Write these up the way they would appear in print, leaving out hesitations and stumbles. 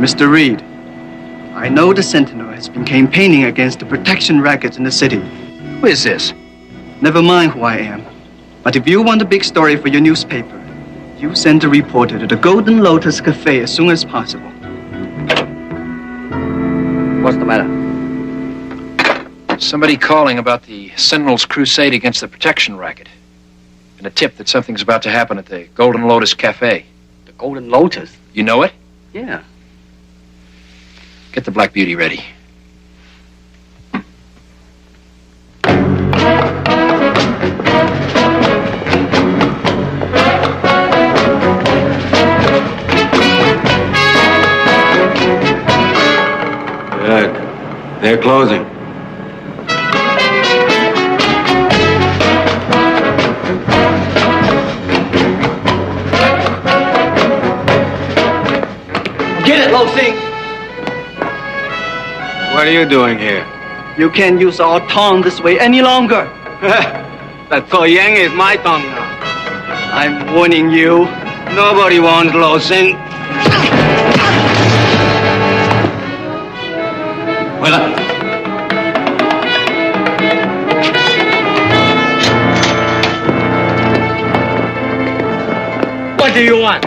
Mr. Reed, I know the Sentinel has been campaigning against the protection rackets in the city. Who is this? Never mind who I am. But if you want a big story for your newspaper, you send a reporter to the Golden Lotus Cafe as soon as possible. What's the matter? Somebody calling about the Sentinel's crusade against the protection racket. And a tip that something's about to happen at the Golden Lotus Cafe. The Golden Lotus? You know it? Yeah. Get the Black Beauty ready. Good. They're closing. Get it, Lo Sing! What are you doing here? You can't use our tongue this way any longer. That So Yang is my tongue now. I'm warning you. Nobody wants Lo Sing. What do you want?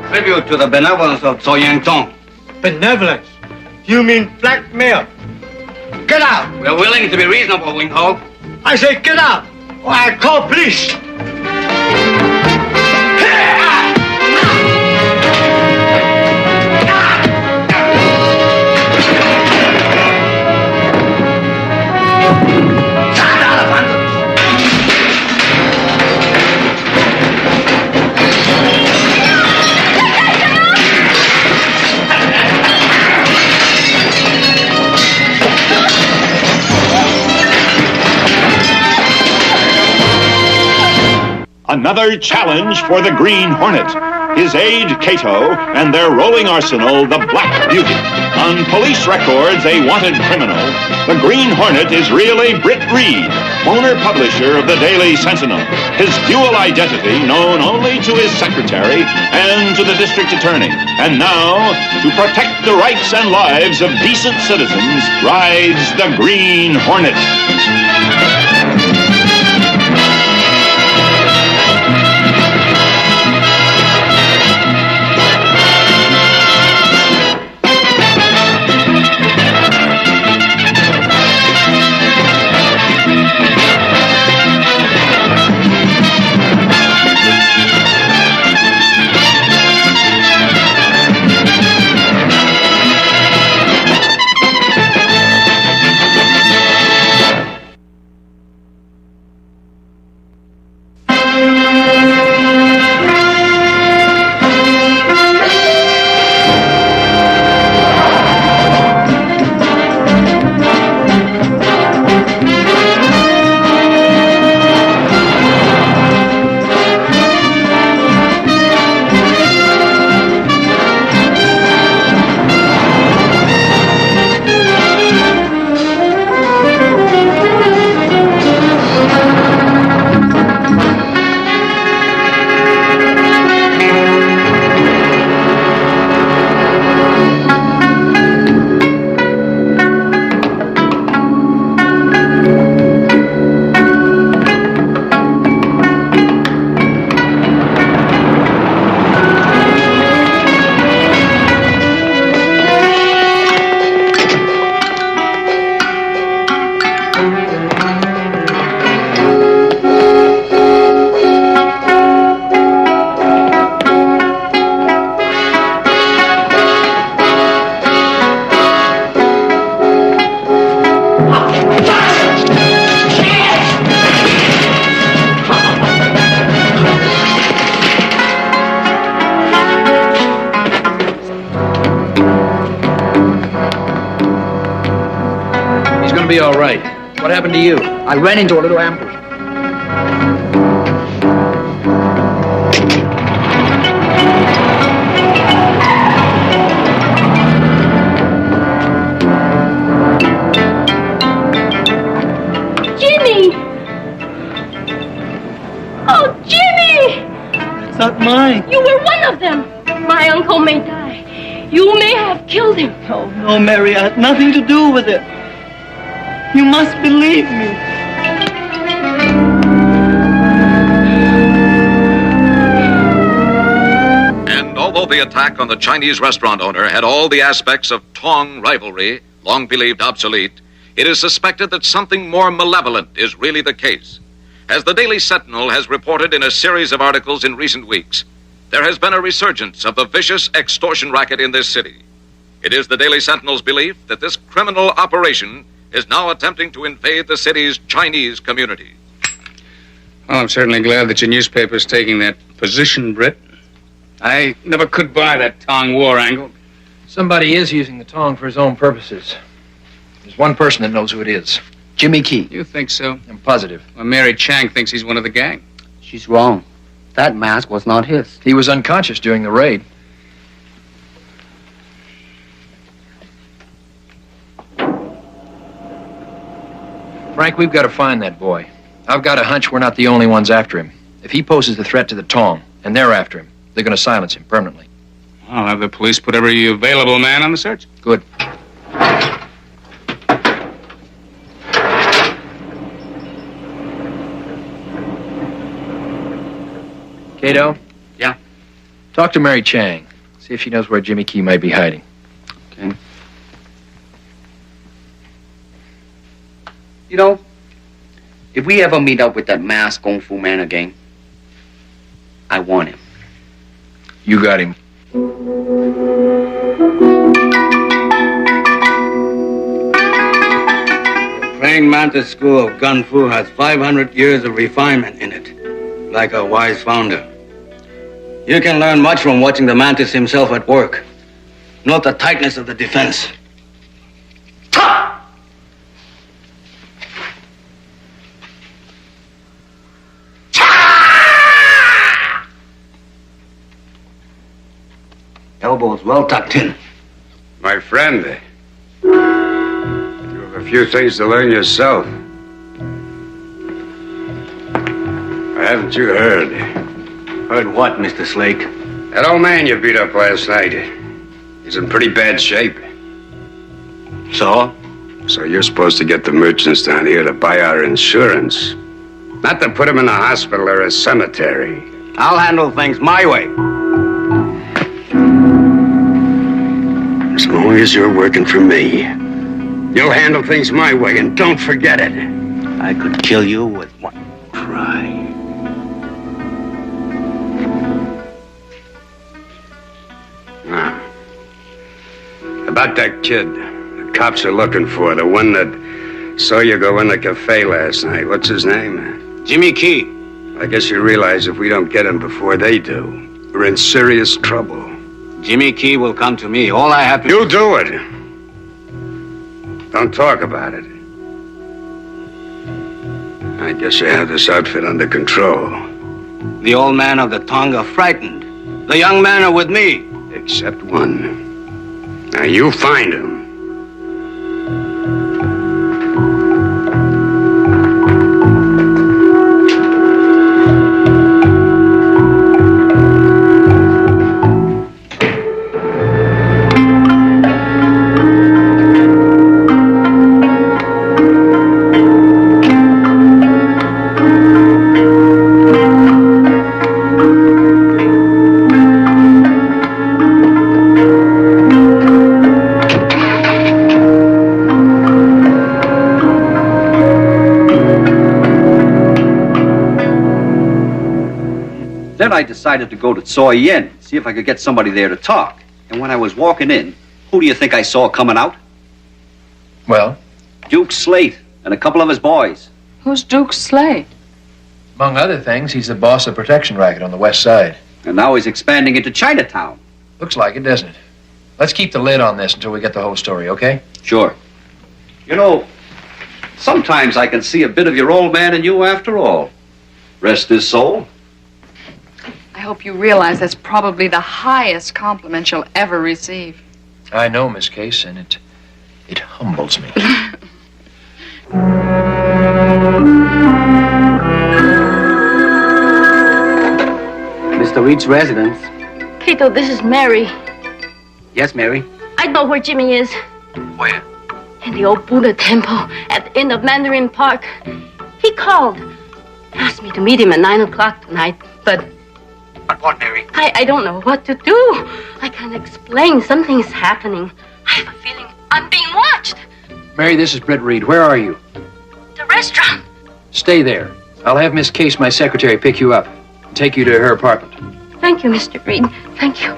Tribute to the benevolence of So Yang Tong. Benevolence? You mean blackmail? Get out! We're willing to be reasonable, Wing Ho. I say get out, or I call police. Another challenge for the Green Hornet, his aide Cato, and their rolling arsenal, the Black Beauty. On police records, a wanted criminal, the Green Hornet is really Britt Reed, owner-publisher of the Daily Sentinel. His dual identity known only to his secretary and to the district attorney. And now, to protect the rights and lives of decent citizens, rides the Green Hornet. Be all right. What happened to you? I ran into a little ambush. Jimmy! Oh, Jimmy! It's not mine. You were one of them. My uncle may die. You may have killed him. Oh, no, Mary, I had nothing to do with it. You must believe me. And although the attack on the Chinese restaurant owner had all the aspects of Tong rivalry, long believed obsolete, it is suspected that something more malevolent is really the case. As the Daily Sentinel has reported in a series of articles in recent weeks, there has been a resurgence of the vicious extortion racket in this city. It is the Daily Sentinel's belief that this criminal operation is now attempting to invade the city's Chinese community. Well, I'm certainly glad that your newspaper's taking that position, Britt. I never could buy that Tong War angle. Somebody is using the Tong for his own purposes. There's one person that knows who it is. Jimmy Key. You think so? I'm positive. Well, Mary Chang thinks he's one of the gang. She's wrong. That mask was not his. He was unconscious during the raid. Frank, we've got to find that boy. I've got a hunch we're not the only ones after him. If he poses the threat to the Tong, and they're after him, they're going to silence him permanently. I'll have the police put every available man on the search. Good. Cato? Yeah? Talk to Mary Chang. See if she knows where Jimmy Key might be hiding. Okay. You know, if we ever meet up with that masked Kung Fu man again, I want him. You got him. The Praying Mantis School of Kung Fu has 500 years of refinement in it, like a wise founder. You can learn much from watching the Mantis himself at work. Note the tightness of the defense. Elbows well tucked in. My friend, you have a few things to learn yourself. Haven't you heard? Heard what, Mr. Slake? That old man you beat up last night, he's in pretty bad shape. So? So you're supposed to get the merchants down here to buy our insurance. Not to put him in a hospital or a cemetery. I'll handle things my way. As long as you're working for me, you'll handle things my way, and don't forget it. I could kill you with one cry. About that kid the cops are looking for, the one that saw you go in the cafe last night. What's his name? Jimmy Key. I guess you realize if we don't get him before they do, we're in serious trouble. Jimmy Key will come to me. All I have to... You do it. Don't talk about it. I guess you have this outfit under control. The old man of the Tong are frightened. The young men are with me. Except one. Now you find him. Then I decided to go to Tsoi Yin, see if I could get somebody there to talk. And when I was walking in, who do you think I saw coming out? Well? Duke Slate and a couple of his boys. Who's Duke Slade? Among other things, he's the boss of protection racket on the west side. And now he's expanding into Chinatown. Looks like it, doesn't it? Let's keep the lid on this until we get the whole story, okay? Sure. You know, sometimes I can see a bit of your old man in you after all. Rest his soul. I hope you realize that's probably the highest compliment you'll ever receive. I know, Miss Case, and it humbles me. Mr. Reed's residence. Cato, this is Mary. Yes, Mary? I know where Jimmy is. Where? In the old Buddha temple at the end of Mandarin Park. He called. Asked me to meet him at 9 o'clock tonight, but... But what, Mary? I don't know what to do. I can't explain. Something's happening. I have a feeling I'm being watched. Mary, this is Britt Reed. Where are you? The restaurant. Stay there. I'll have Miss Case, my secretary, pick you up and take you to her apartment. Thank you, Mr. Reed. Thank you.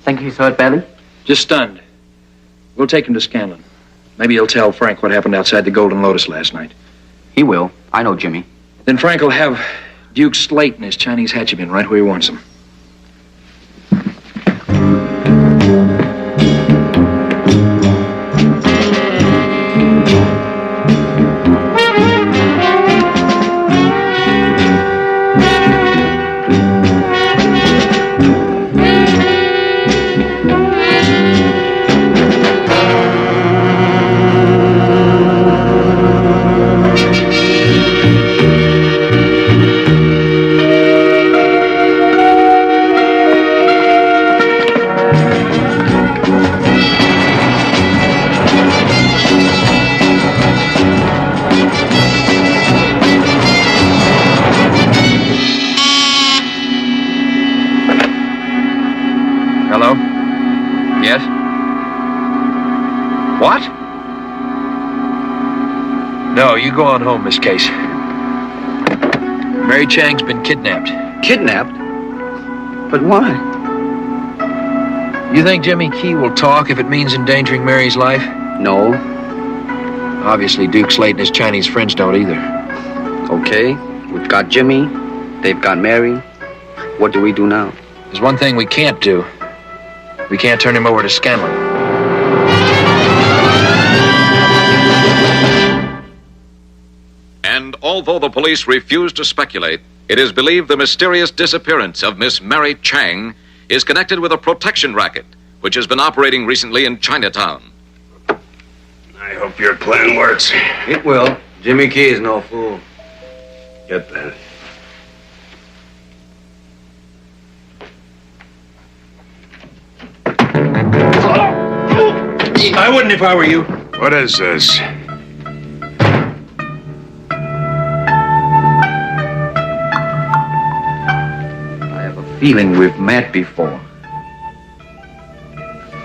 Think he's hurt badly? Just stunned. We'll take him to Scanlon. Maybe he'll tell Frank what happened outside the Golden Lotus last night. He will. I know Jimmy. Then Frank will have Duke Slate and his Chinese hatchet right where he wants them. Hello? Yes? What? No, you go on home, Miss Case. Mary Chang's been kidnapped. Kidnapped? But why? You think Jimmy Key will talk if it means endangering Mary's life? No. Obviously, Duke Slate and his Chinese friends don't either. Okay. We've got Jimmy. They've got Mary. What do we do now? There's one thing we can't do. We can't turn him over to Scanlon. And although the police refuse to speculate, it is believed the mysterious disappearance of Miss Mary Chang is connected with a protection racket, which has been operating recently in Chinatown. I hope your plan works. It will. Jimmy Key is no fool. Get that. I wouldn't if I were you. What is this? I have a feeling we've met before.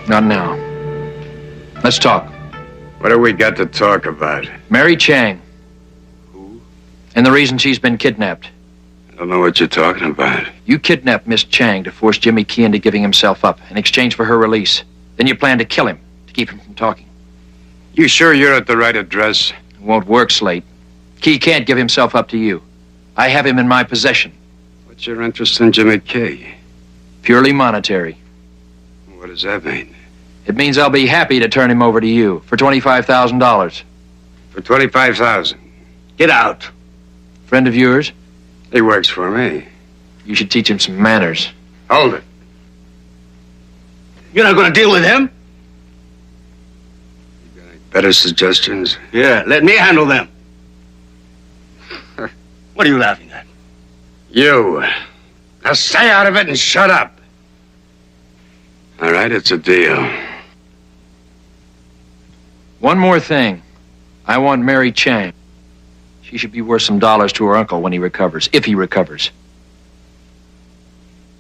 Not now. Let's talk. What do we got to talk about? Mary Chang. Who? And the reason she's been kidnapped. I don't know what you're talking about. You kidnapped Miss Chang to force Jimmy Key into giving himself up in exchange for her release. Then you plan to kill him to keep him from talking. You sure you're at the right address? It won't work, Slate. Key can't give himself up to you. I have him in my possession. What's your interest in Jimmy Key? Purely monetary. What does that mean? It means I'll be happy to turn him over to you for $25,000. For $25,000. Get out. Friend of yours? He works for me. You should teach him some manners. Hold it. You're not going to deal with him? You got any better suggestions? Yeah, let me handle them. What are you laughing at? You. Now stay out of it and shut up. All right, it's a deal. One more thing. I want Mary Chang. She should be worth some dollars to her uncle when he recovers, if he recovers.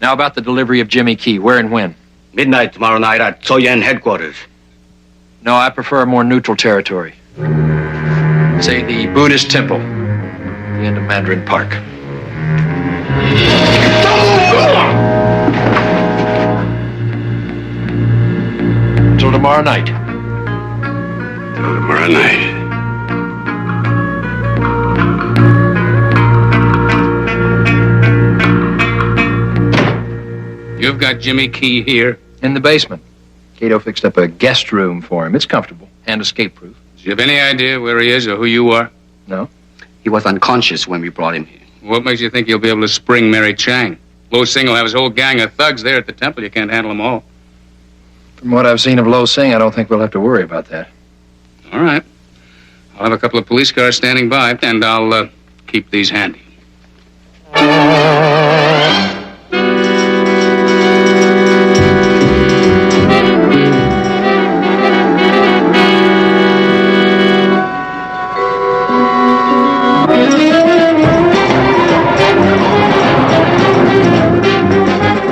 Now about the delivery of Jimmy Key, where and when? Midnight tomorrow night at Soyen headquarters. No, I prefer a more neutral territory. Say the Buddhist temple, the end of Mandarin Park. Until tomorrow night. Till tomorrow night. You've got Jimmy Key here? In the basement. Cato fixed up a guest room for him. It's comfortable and escape-proof. Do you have any idea where he is or who you are? No. He was unconscious when we brought him here. What makes you think you'll be able to spring Mary Chang? Lo Sing will have his whole gang of thugs there at the temple. You can't handle them all. From what I've seen of Lo Sing, I don't think we'll have to worry about that. All right. I'll have a couple of police cars standing by, and I'll keep these handy.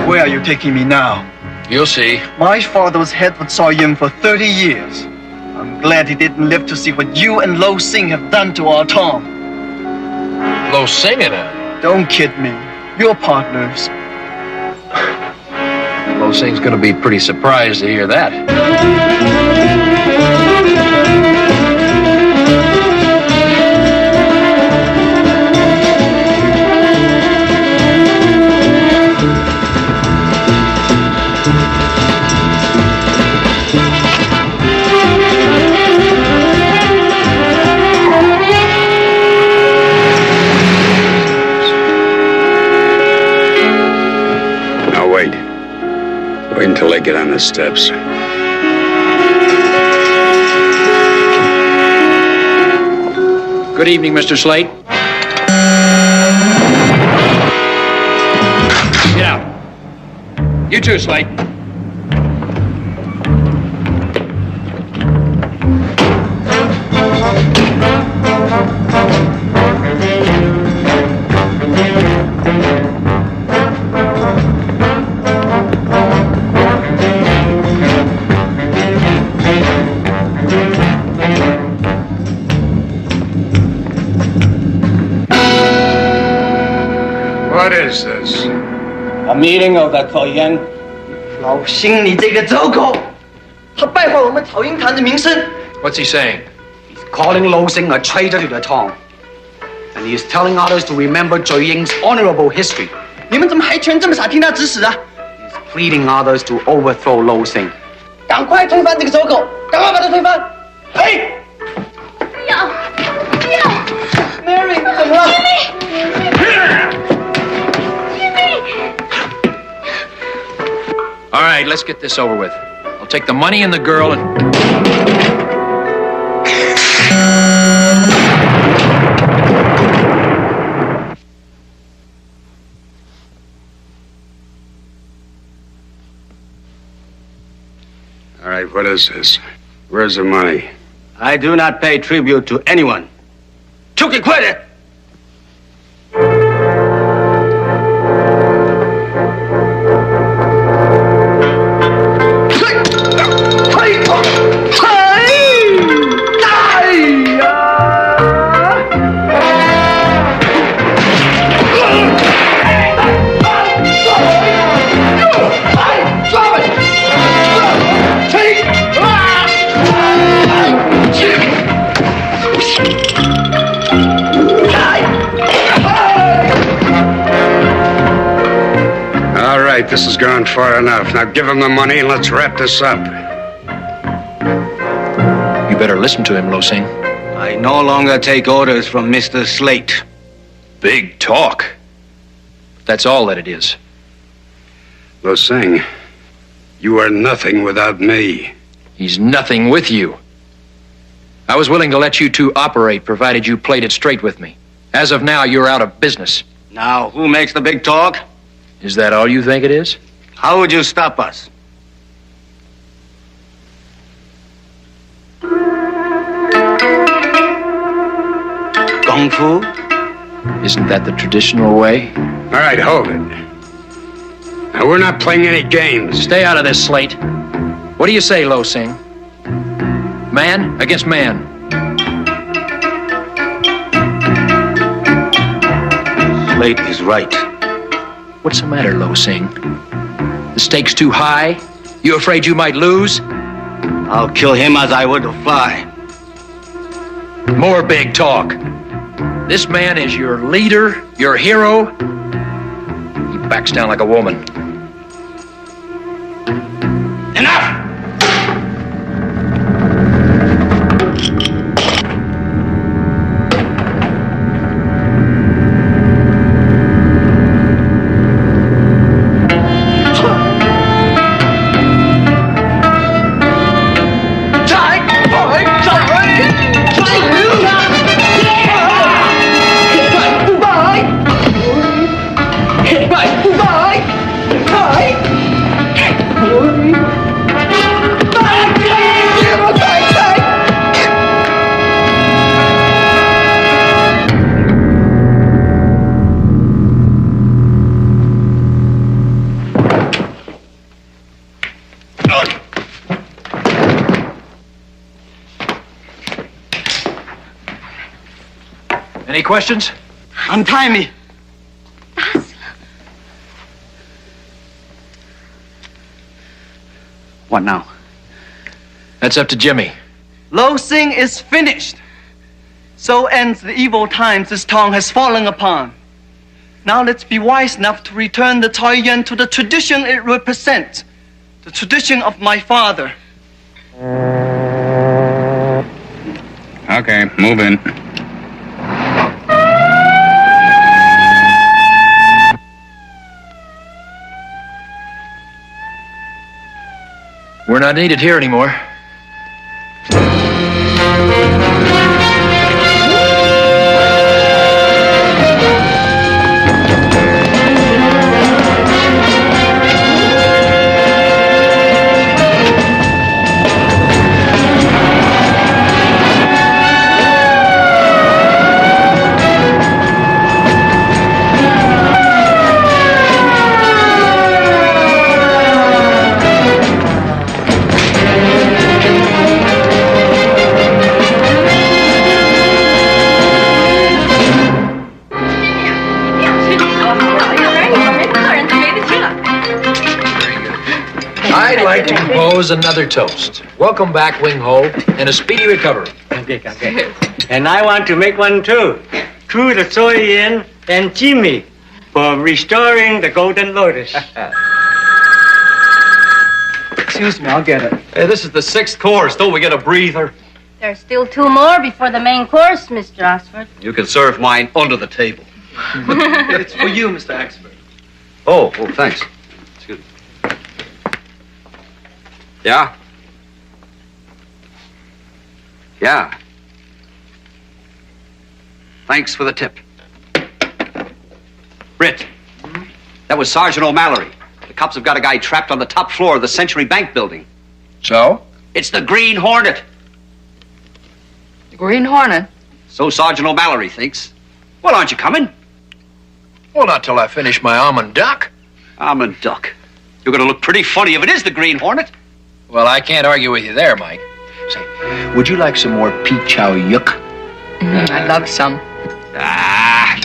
Where are you taking me now? You'll see. My father was head of Soyen for 30 years. I'm glad he didn't live to see what you and Lo Sing have done to our Tom. Lo Sing and I? Don't kid me. You're partners. Lo Sing's gonna be pretty surprised to hear that. Wait until they get on the steps. Good evening, Mr. Slate. Get out. You too, Slate. What is this? A meeting of the Soyen. 老星，你这个走狗，他败坏我们讨鹰潭的名声。 What's he saying? He's calling Lo Sing a traitor to the Tong. And he is telling others to remember Zhou Ying's honorable history. 你们怎么还全这么傻听他指使啊？ He's pleading others to overthrow Lo Sing. 赶快推翻这个走狗，赶快把他推翻！嘿！不要，不要 ，Mary， 怎么了？ All right, let's get this over with. I'll take the money and the girl and... All right, what is this? Where's the money? I do not pay tribute to anyone. Chucky, quit it! All right, this has gone far enough. Now give him the money and let's wrap this up. You better listen to him, Lo Sing. I no longer take orders from Mr. Slate. Big talk. That's all that it is. Lo Sing, you are nothing without me. He's nothing with you. I was willing to let you two operate, provided you played it straight with me. As of now, you're out of business. Now, who makes the big talk? Is that all you think it is? How would you stop us? kung fu? Isn't that the traditional way? All right, hold it. Now, we're not playing any games. Stay out of this, Slate. What do you say, Lo Sing? Man against man. Slate is right. What's the matter, Lo Sing? The stakes too high? You afraid you might lose? I'll kill him as I would a fly. More big talk. This man is your leader, your hero. He backs down like a woman. Enough! Any questions? Untie me. What now? That's up to Jimmy. Lo Sing is finished. So ends the evil times this town has fallen upon. Now let's be wise enough to return the Taoyuan to the tradition it represents. The tradition of my father. Okay, move in. We're not needed here anymore. I'd like to propose another toast. Welcome back, Wing Ho, and a speedy recovery. Okay. And I want to make one too. To the Soyin and Jimmy for restoring the Golden Lotus. Excuse me, I'll get it. Hey, this is the 6th course. Don't we get a breather? There's still 2 more before the main course, Mr. Oxford. You can serve mine under the table. It's for you, Mr. Expert. Oh, thanks. Excuse me. Yeah? Yeah. Thanks for the tip. Britt, that was Sergeant O'Mallory. The cops have got a guy trapped on the top floor of the Century Bank building. So? It's the Green Hornet. The Green Hornet? So Sergeant O'Mallory thinks. Well, aren't you coming? Well, not till I finish my almond duck. Almond duck. You're going to look pretty funny if it is the Green Hornet. Well, I can't argue with you there, Mike. Say, would you like some more Pete Chow Yuk? I'd love some. Ah.